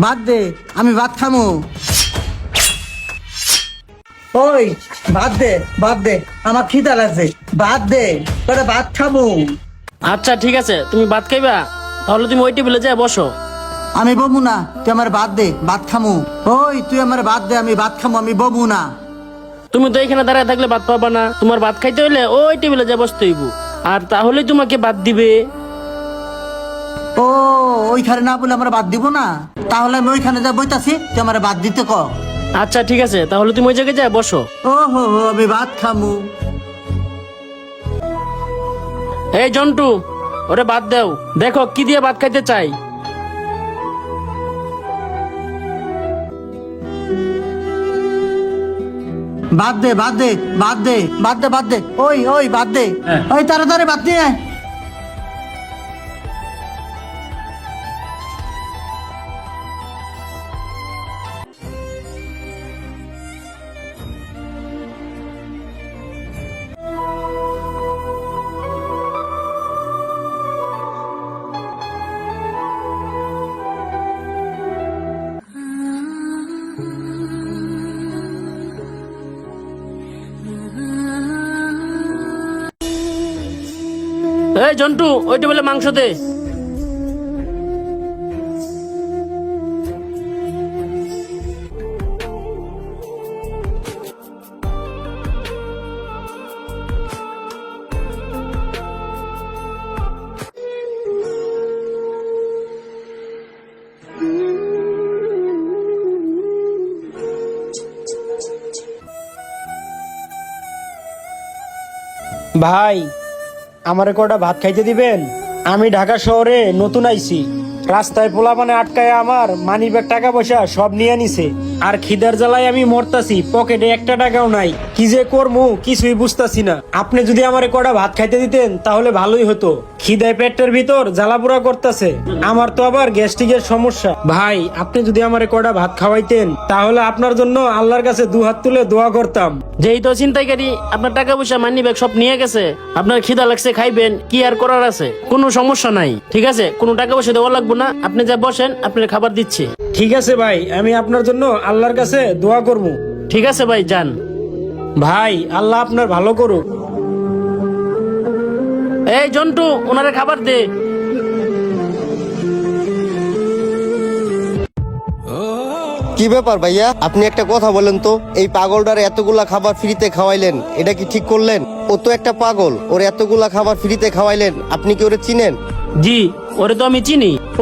ভাত দে, আমি ভাত খামু। ওই ভাত দে, ভাত দে, আমার খিদা লাগছে, ভাত দে, তোরা ভাত খামু। আচ্ছা ঠিক আছে, তুমি ভাত খাইবা, তাহলে তুমি ওই টেবিলে যা বসো। আমি বমু না, তুই আমার ভাত দে, ভাত খামু। ওই তুই আমার ভাত দে, আমি ভাত খামু, আমি বমু না। তুমি তো এখানে দাঁড়ায় থাকলে ভাত পাবা না, তোমার ভাত খাইতে হইলে ওই টেবিলে যা বসতে হইব, আর তাহলে তোমাকে ভাত দিবে। ও ওইখানে না বলে আমরা ভাত দিব না, তাহলে আমি ওইখানে যা বইতাছি, তুই আমার ভাত দিতে ক। আচ্ছা ঠিক আছে, তাহলে তুমি ওই জায়গায় যা বসো। ও হো হো, আমি ভাত খামু। এই জন্টু, ওরে ভাত দাও, দেখো কি দিয়ে ভাত খাইতে চাই। ভাত দে, ভাত দে, ভাত দে, ভাত দে, ভাত দে, ওই ওই ভাত দে, ওই তাড়াতাড়ি ভাত নিয়ে আয়। এই জন্টু, ওই টেবিলে মাংস দে। ভাই, আমারে কটা ভাত খাইতে দিবেন? আমি ঢাকা শহরে নতুন আইছি, রাস্তায় পোলাপানে আটকায় আমার মানিব্যাগ টাকা পয়সা সব নিয়ে নিছে, আর খিদার জ্বালায় আমি মরতাছি, পকেটে একটা টাকাও নাই, কি যে করমু কিছুই বুঝতাছি না। আপনি যদি আমারে কটা ভাত খাইতে দিতেন তাহলে ভালোই হতো, খিদায় পেটের ভিতর জ্বালাপোড়া করতেছে, আমার তো আবার গ্যাস্ট্রিকের সমস্যা। ভাই, আপনি যদি আমারে কটা ভাত খাওয়াইতেন তাহলে আপনার জন্য আল্লাহর কাছে দুহাত তুলে দোয়া করতাম। যেই তো ছিনতাইকারী আপনার টাকা পয়সা মানি ব্যাগ সব নিয়ে গেছে, আপনার খিদা লাগছে, খাইবেন, কি আর করার আছে, কোনো সমস্যা নাই, ঠিক আছে, কোনো টাকা পয়সা দেওয়া লাগবে না, আপনি যা বসেন, আপনার খাবার দিচ্ছি। ঠিক আছে ভাই, আমি আপনার জন্য আল্লাহর কাছে দোয়া করবো। ঠিক আছে ভাই, যান। ভাই, আল্লাহ আপনার ভালো করুক। এই জন্টু, ওনারে খাবার দে। কি ব্যাপার ভাইয়া, আপনি একটা কথা বলেন তো, এই পাগলটার এতগুলা খাবার ফ্রিতে খাওয়াইলেন, এটা কি ঠিক করলেন? ও তো একটা পাগল, ওর এতগুলা খাবার ফ্রিতে খাওয়াইলেন, আপনি কি ওরে চিনেন? জি, ওরে তো আমি চিনি।